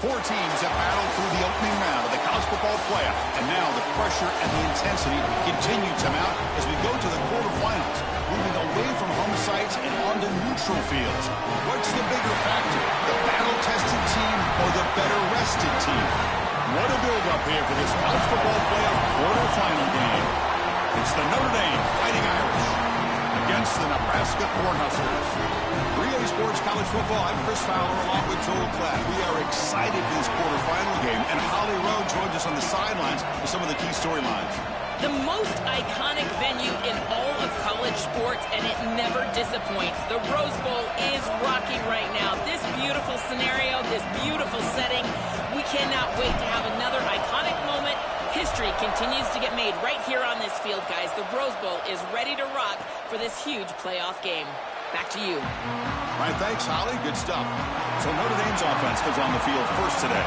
Four teams have battled through the opening round of the college football playoff, and now the pressure and the intensity continue to mount as we go to the quarterfinals, moving away from home sites and onto neutral fields. What's the bigger factor, the battle-tested team or the better-rested team? What a build-up here for this college football playoff quarterfinal game. It's the Notre Dame Fighting Irish against the Nebraska Cornhuskers. 3A Sports College Football, I'm Chris Fowler along with Joel Klatt. We are excited for this quarterfinal game, and Holly Rowe joins us on the sidelines with some of the key storylines. The most iconic venue in all of college sports, and it never disappoints. The Rose Bowl is rocking right now. This beautiful scenario, this beautiful setting, we cannot wait to have another iconic moment. History continues to get made right here on this field, guys. The Rose Bowl is ready to rock for this huge playoff game. Back to you. All right, thanks, Holly. Good stuff. So Notre Dame's offense comes on the field first today.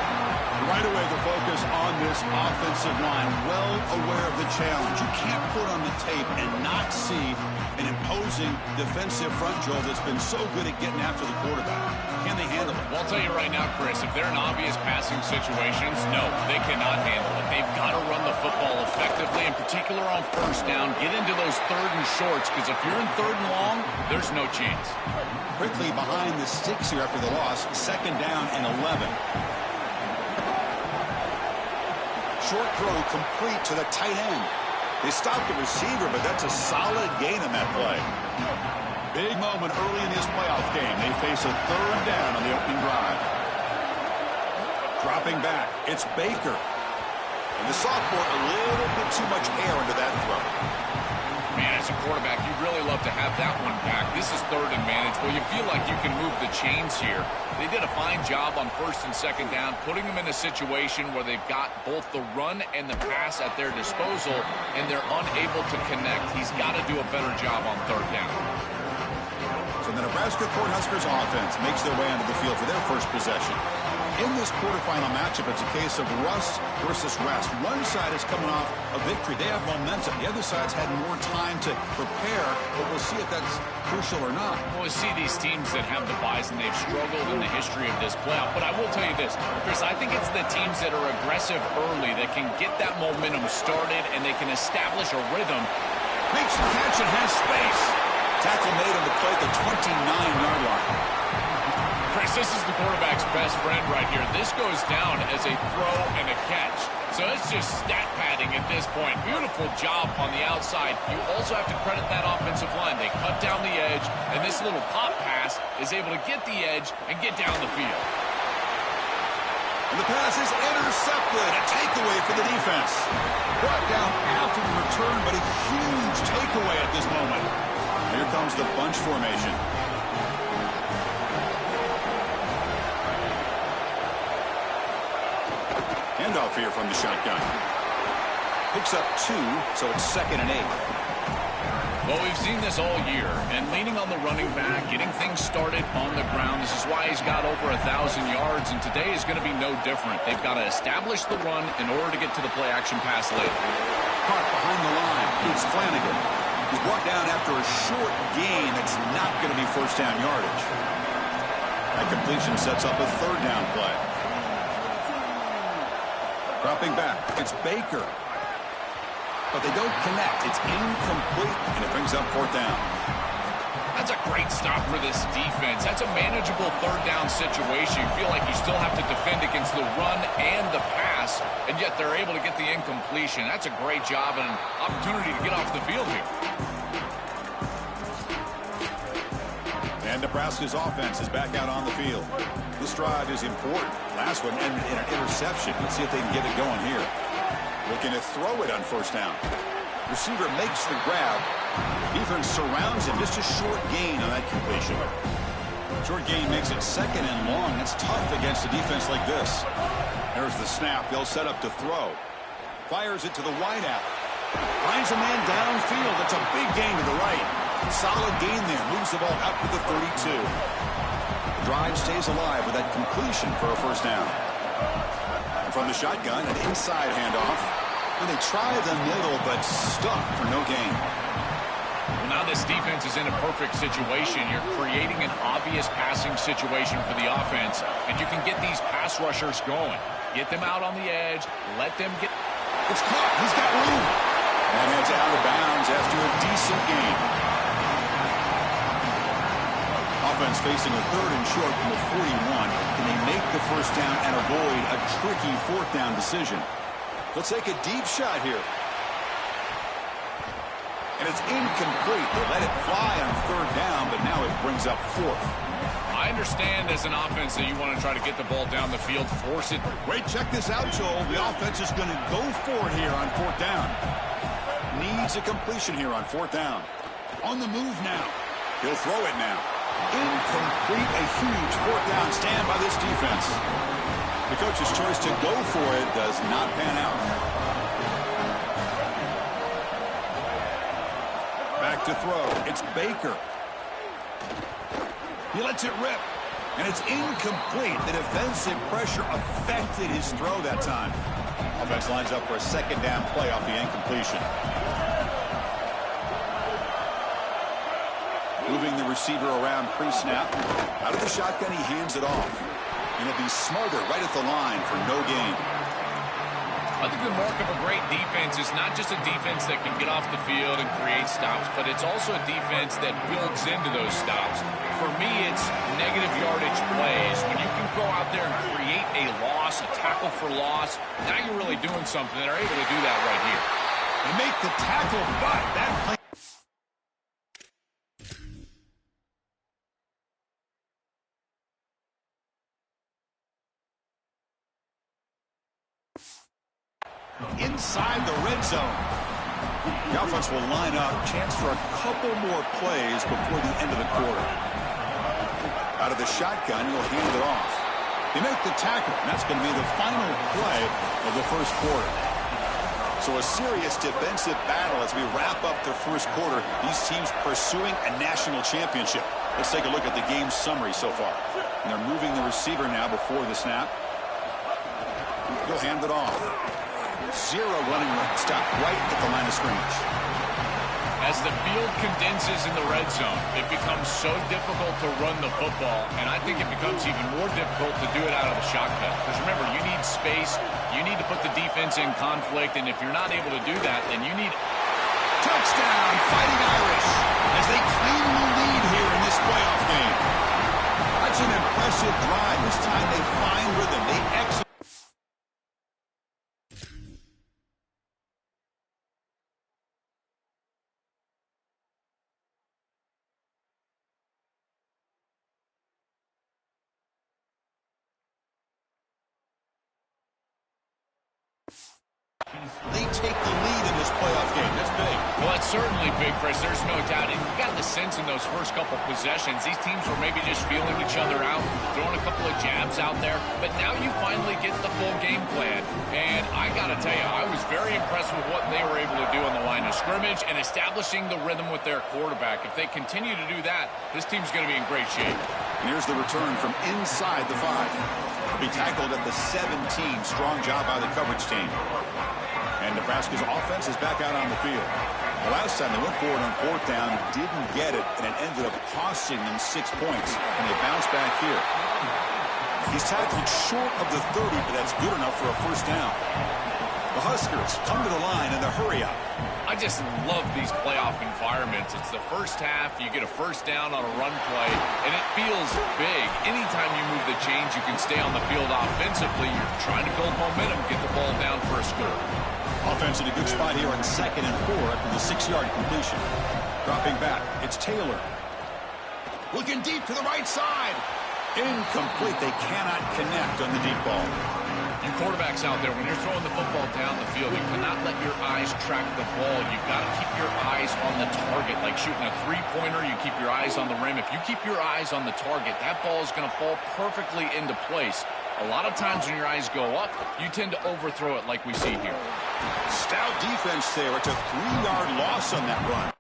Right away, the focus on this offensive line, well aware of the challenge. You can't put on the tape and not see an imposing defensive front, Joel, that's been so good at getting after the quarterback. Can they handle it? Well, I'll tell you right now, Chris, if they're in obvious passing situations, no, they cannot handle it. They've got to run the football effectively, in particular on first down. Get into those third and shorts, because if you're in third and long, there's no chance. Quickly behind the sticks here after the loss, second down and 11. Short throw complete to the tight end. They stopped the receiver, but that's a solid gain on that play. Big moment early in this playoff game. They face a third down on the opening drive. Dropping back, it's Baker. And the sophomore, a little bit too much air into that throw. Man, as a quarterback, you'd really love to have that one back. This is third and manageable. You feel like you can move the chains here. They did a fine job on first and second down, putting them in a situation where they've got both the run and the pass at their disposal, and they're unable to connect. He's got to do a better job on third down. So the Nebraska Cornhuskers offense makes their way onto the field for their first possession. In this quarterfinal matchup, it's a case of rust versus rest. One side is coming off a victory. They have momentum. The other side's had more time to prepare, but we'll see if that's crucial or not. Well, we see these teams that have the buys, and they've struggled in the history of this playoff. But I will tell you this, Chris, I think it's the teams that are aggressive early that can get that momentum started, and they can establish a rhythm. Makes the catch and has space. Tackle made on the play at the 29-yard line. Chris, this is the quarterback's best friend right here. This goes down as a throw and a catch. So it's just stat padding at this point. Beautiful job on the outside. You also have to credit that offensive line. They cut down the edge, and this little pop pass is able to get the edge and get down the field. And the pass is intercepted. A takeaway for the defense. Brought down after the return, but a huge takeaway at this moment. Here comes the bunch formation. Handoff here from the shotgun. Picks up 2, so it's 2nd and 8. Well, we've seen this all year, and leaning on the running back, getting things started on the ground. This is why he's got over 1,000 yards, and today is going to be no different. They've got to establish the run in order to get to the play-action pass later. Caught behind the line. It's Flanagan. He's brought down after a short gain that's not going to be first down yardage. That completion sets up a third down play. Dropping back, it's Baker. But they don't connect. It's incomplete, and it brings up fourth down. That's a great stop for this defense. That's a manageable third down situation. You feel like you still have to defend against the run and the pass, and yet they're able to get the incompletion. That's a great job and an opportunity to get off the field here. And Nebraska's offense is back out on the field. This drive is important. Last one ended in an interception. Let's see if they can get it going here. Looking to throw it on first down. Receiver makes the grab. Defense surrounds him. Just a short gain on that completion. Short gain makes it 2nd and long. It's tough against a defense like this. There's the snap. They'll set up to throw. Fires it to the wideout. Finds a man downfield. It's a big gain to the right. Solid gain there. Moves the ball out to the 32. The drive stays alive with that completion for a first down. And from the shotgun, an inside handoff. And they try the middle, but stuffed for no gain. Well, now this defense is in a perfect situation. You're creating an obvious passing situation for the offense, and you can get these pass rushers going. Get them out on the edge. Let them get... It's caught. He's got room. And heads out of bounds after a decent gain. Offense facing a 3rd and short from the 41. Can they make the first down and avoid a tricky 4th down decision? Let's take a deep shot here. And it's incomplete. They let it fly on 3rd down, but now it brings up 4th. I understand as an offense that you want to try to get the ball down the field, force it. Wait, check this out, Joel. The offense is going to go for it here on 4th down. Needs a completion here on 4th down. On the move now. He'll throw it now. Incomplete. A huge 4th down stand by this defense. The coach's choice to go for it does not pan out. Back to throw. It's Baker. He lets it rip. And it's incomplete. The defensive pressure affected his throw that time. Offense lines up for a 2nd down play off the incompletion. Moving the receiver around pre-snap. Out of the shotgun, he hands it off. And he'll be smarter right at the line for no gain. I think the mark of a great defense is not just a defense that can get off the field and create stops, but it's also a defense that builds into those stops. For me, it's negative yardage plays. When you can go out there and create a loss, a tackle for loss, now you're really doing something. They're able to do that right here. They make the tackle, but that play... inside the red zone. The offense will line up. Chance for a couple more plays before the end of the quarter. Out of the shotgun, he'll hand it off. They make the tackle, and that's going to be the final play of the first quarter. So a serious defensive battle as we wrap up the first quarter. These teams pursuing a national championship. Let's take a look at the game summary so far. And they're moving the receiver now before the snap. He'll hand it off. 0 running stop right at the line of scrimmage. As the field condenses in the red zone, it becomes so difficult to run the football, and I think it becomes even more difficult to do it out of the shotgun. Because remember, you need space, you need to put the defense in conflict, and if you're not able to do that, then you need... Touchdown, Fighting Irish, as they claim the lead here in this playoff game. That's an impressive drive. This time they find rhythm. They execute. They take the lead in this playoff game. That's big. Well, that's certainly big, Chris. There's no doubt. And you got the sense in those first couple possessions, these teams were maybe just feeling each other out, throwing a couple of jabs out there. But now you finally get the full game plan. And I got to tell you, I was very impressed with what they were able to do on the line of scrimmage and establishing the rhythm with their quarterback. If they continue to do that, this team's going to be in great shape. And here's the return from inside the 5. He'll be tackled at the 17. Strong job by the coverage team. And Nebraska's offense is back out on the field. The last time they went forward on 4th down, didn't get it, and it ended up costing them 6 points. And they bounce back here. He's tackled short of the 30, but that's good enough for a first down. The Huskers come to the line in the hurry-up. I just love these playoff environments. It's the first half. You get a first down on a run play, and it feels big. Anytime you move the chains, you can stay on the field offensively. You're trying to build momentum, get the ball down for a score. Offense in a good spot here on 2nd and 4 after the 6-yard completion. Dropping back, it's Taylor. Looking deep to the right side. Incomplete. They cannot connect on the deep ball. You quarterbacks out there, when you're throwing the football down the field, you cannot let your eyes track the ball. You've got to keep your eyes on the target. Like shooting a three-pointer, you keep your eyes on the rim. If you keep your eyes on the target, that ball is going to fall perfectly into place. A lot of times when your eyes go up, you tend to overthrow it like we see here. Stout defense there. It's a 3-yard loss on that run.